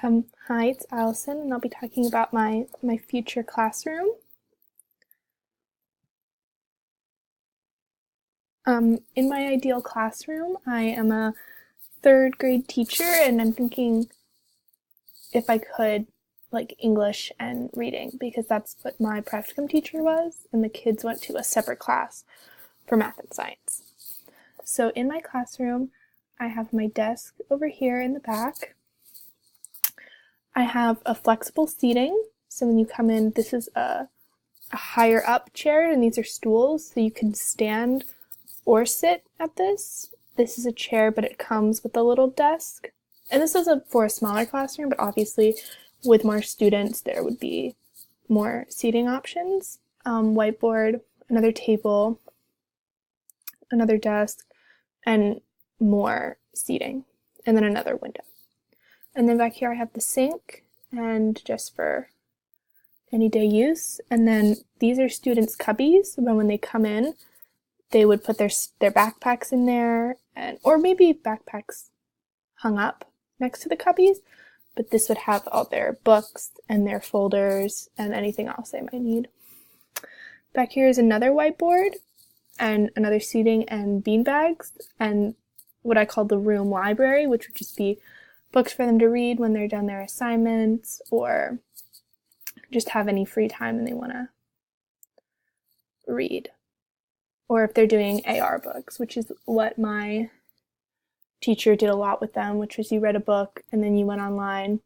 Hi, it's Allison, and I'll be talking about my future classroom. In my ideal classroom, I am a third grade teacher, and I'm thinking if I could like English and reading, because that's what my practicum teacher was, and the kids went to a separate class for math and science. So in my classroom, I have my desk over here in the back. I have a flexible seating, so when you come in, this is a higher up chair, and these are stools, so you can stand or sit at this. This is a chair, but it comes with a little desk. And this is for a smaller classroom, but obviously with more students, there would be more seating options. Whiteboard, another table, another desk, and more seating, and then another window. And then back here I have the sink, and just for any day use. And then these are students' cubbies. When they come in, they would put their backpacks in there, or maybe backpacks hung up next to the cubbies, but this would have all their books and their folders and anything else they might need. Back here is another whiteboard and another seating and bean bags and what I call the room library, which would just be books for them to read when they're done their assignments or just have any free time and they want to read. Or if they're doing AR books, which is what my teacher did a lot with them, which was you read a book and then you went online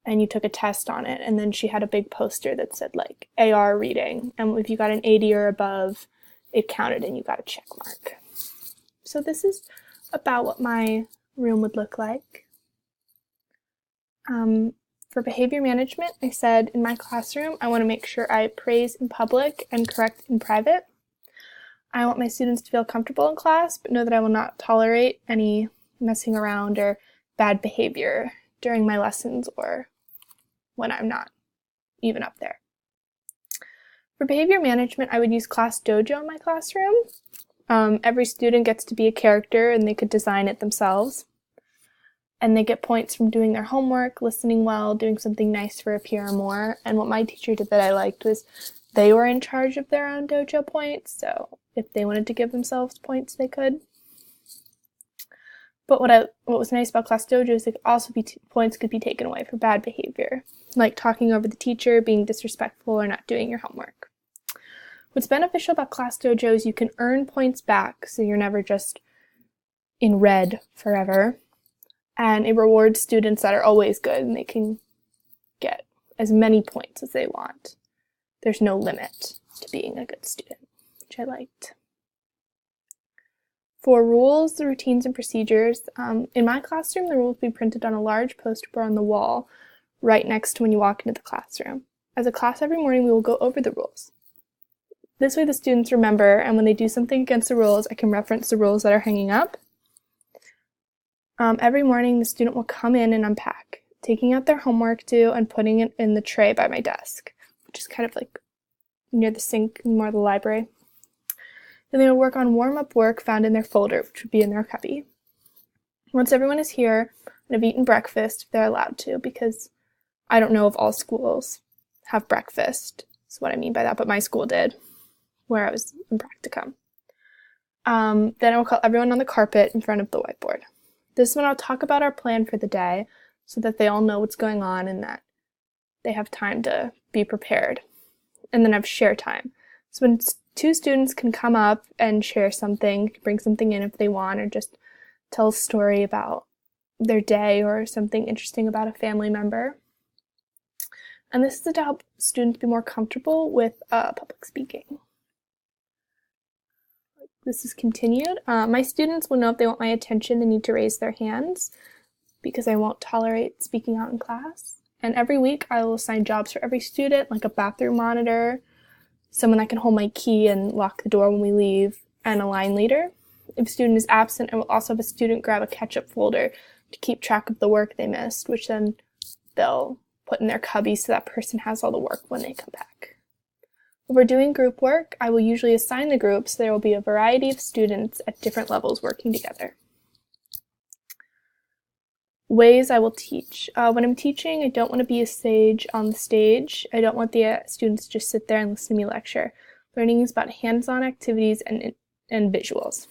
and you took a test on it, and then she had a big poster that said like AR reading, and if you got an 80 or above, it counted and you got a check mark. So this is about what my room would look like. For behavior management, I said in my classroom, I want to make sure I praise in public and correct in private. I want my students to feel comfortable in class, but know that I will not tolerate any messing around or bad behavior during my lessons or when I'm not even up there. For behavior management, I would use Class Dojo in my classroom. Every student gets to be a character and they could design it themselves. And they get points from doing their homework, listening well, doing something nice for a peer or more. And what my teacher did that I liked was they were in charge of their own dojo points, so if they wanted to give themselves points, they could. But what was nice about Class Dojo is points could be taken away for bad behavior, like talking over the teacher, being disrespectful, or not doing your homework. What's beneficial about Class Dojo is you can earn points back, so you're never just in red forever. And it rewards students that are always good, and they can get as many points as they want. There's no limit to being a good student, which I liked. For rules, routines, and procedures, in my classroom, the rules will be printed on a large poster board on the wall right next to when you walk into the classroom. As a class every morning, we will go over the rules. This way the students remember, and when they do something against the rules, I can reference the rules that are hanging up. Every morning, the student will come in and unpack, taking out their homework due and putting it in the tray by my desk, which is kind of like near the sink and more of the library. Then they will work on warm-up work found in their folder, which would be in their cubby. Once everyone is here and have eaten breakfast, if they're allowed to, because I don't know if all schools have breakfast, is what I mean by that, but my school did, where I was in practicum. Then I will call everyone on the carpet in front of the whiteboard. This one I'll talk about our plan for the day so that they all know what's going on and that they have time to be prepared. And then I have share time. So when two students can come up and share something, bring something in if they want, or just tell a story about their day or something interesting about a family member. And this is to help students be more comfortable with public speaking. This is continued. My students will know if they want my attention, they need to raise their hands because I won't tolerate speaking out in class. And every week I will assign jobs for every student, like a bathroom monitor, someone that can hold my key and lock the door when we leave, and a line leader. If a student is absent, I will also have a student grab a catch-up folder to keep track of the work they missed, which then they'll put in their cubby so that person has all the work when they come back. If we're doing group work, I will usually assign the groups so there will be a variety of students at different levels working together. Ways I will teach. When I'm teaching, I don't want to be a sage on the stage. I don't want the students to just sit there and listen to me lecture. Learning is about hands-on activities and visuals.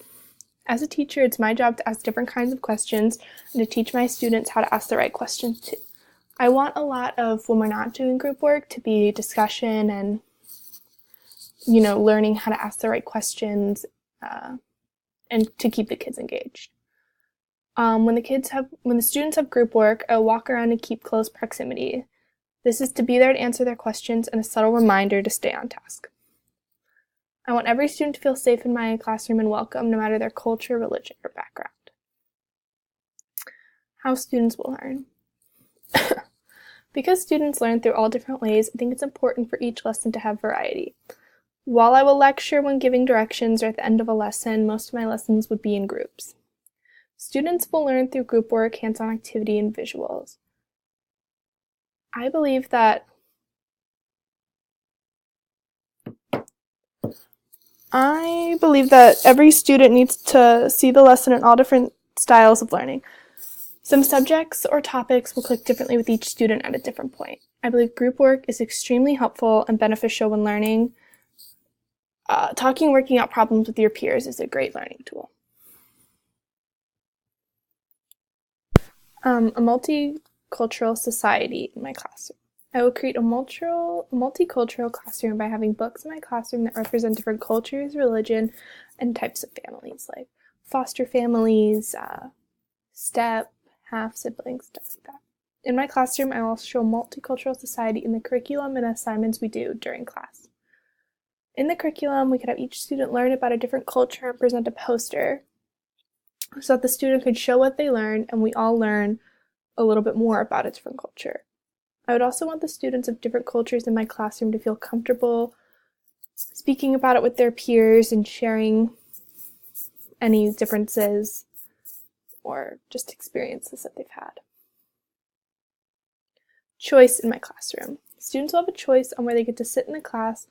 As a teacher, it's my job to ask different kinds of questions and to teach my students how to ask the right questions too. I want a lot of, when we're not doing group work, to be discussion and, learning how to ask the right questions and to keep the kids engaged. When the students have group work, I'll walk around and keep close proximity. This is to be there to answer their questions and a subtle reminder to stay on task. I want every student to feel safe in my classroom and welcome, no matter their culture, religion, or background. How students will learn. Because students learn through all different ways, I think it's important for each lesson to have variety. While I will lecture when giving directions or at the end of a lesson, most of my lessons would be in groups. Students will learn through group work, hands-on activity, and visuals. I believe that every student needs to see the lesson in all different styles of learning. Some subjects or topics will click differently with each student at a different point. I believe group work is extremely helpful and beneficial when learning. Talking and working out problems with your peers is a great learning tool. A multicultural society in my classroom. I will create a multicultural classroom by having books in my classroom that represent different cultures, religion, and types of families, like foster families, step, half-siblings, stuff like that. In my classroom, I will also show a multicultural society in the curriculum and assignments we do during class. In the curriculum, we could have each student learn about a different culture and present a poster so that the student could show what they learned and we all learn a little bit more about a different culture. I would also want the students of different cultures in my classroom to feel comfortable speaking about it with their peers and sharing any differences or just experiences that they've had. Choice in my classroom. Students will have a choice on where they get to sit in the class,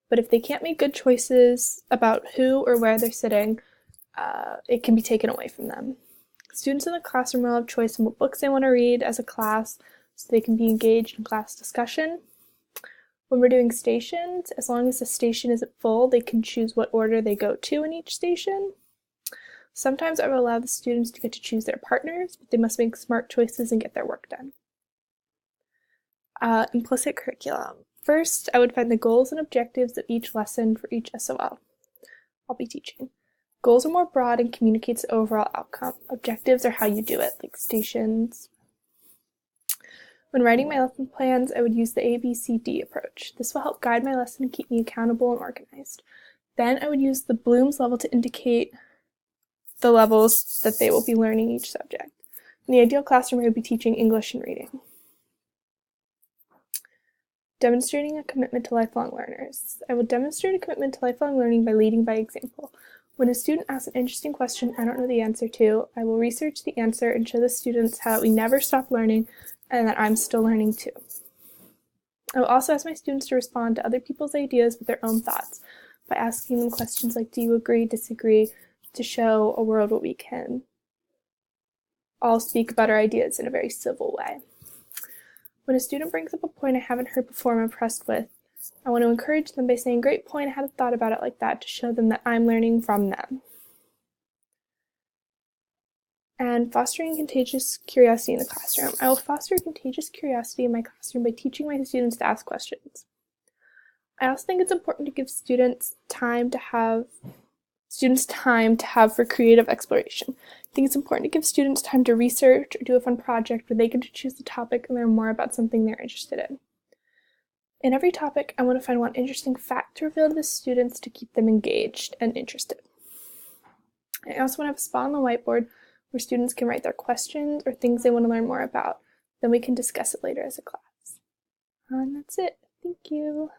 but if they can't make good choices about who or where they're sitting, it can be taken away from them. Students in the classroom will have choice in what books they want to read as a class so they can be engaged in class discussion. When we're doing stations, as long as the station isn't full, they can choose what order they go to in each station. Sometimes I will allow the students to get to choose their partners, but they must make smart choices and get their work done. Implicit curriculum. First, I would find the goals and objectives of each lesson for each SOL I'll be teaching. Goals are more broad and communicates the overall outcome. Objectives are how you do it, like stations. When writing my lesson plans, I would use the ABCD approach. This will help guide my lesson and keep me accountable and organized. Then I would use the Bloom's level to indicate the levels that they will be learning each subject. In the ideal classroom, I would be teaching English and reading. Demonstrating a commitment to lifelong learners. I will demonstrate a commitment to lifelong learning by leading by example. When a student asks an interesting question I don't know the answer to, I will research the answer and show the students how we never stop learning and that I'm still learning too. I will also ask my students to respond to other people's ideas with their own thoughts by asking them questions like, do you agree, disagree, to show a world where we can all speak about our ideas in a very civil way. When a student brings up a point I haven't heard before I'm impressed with, I want to encourage them by saying, great point, I hadn't thought about it like that, to show them that I'm learning from them. And fostering contagious curiosity in the classroom. I will foster contagious curiosity in my classroom by teaching my students to ask questions. I also think it's important to give students time to have for creative exploration. I think it's important to give students time to research or do a fun project where they get to choose the topic and learn more about something they're interested in. In every topic, I want to find one interesting fact to reveal to the students to keep them engaged and interested. I also want to have a spot on the whiteboard where students can write their questions or things they want to learn more about. Then we can discuss it later as a class. And that's it. Thank you.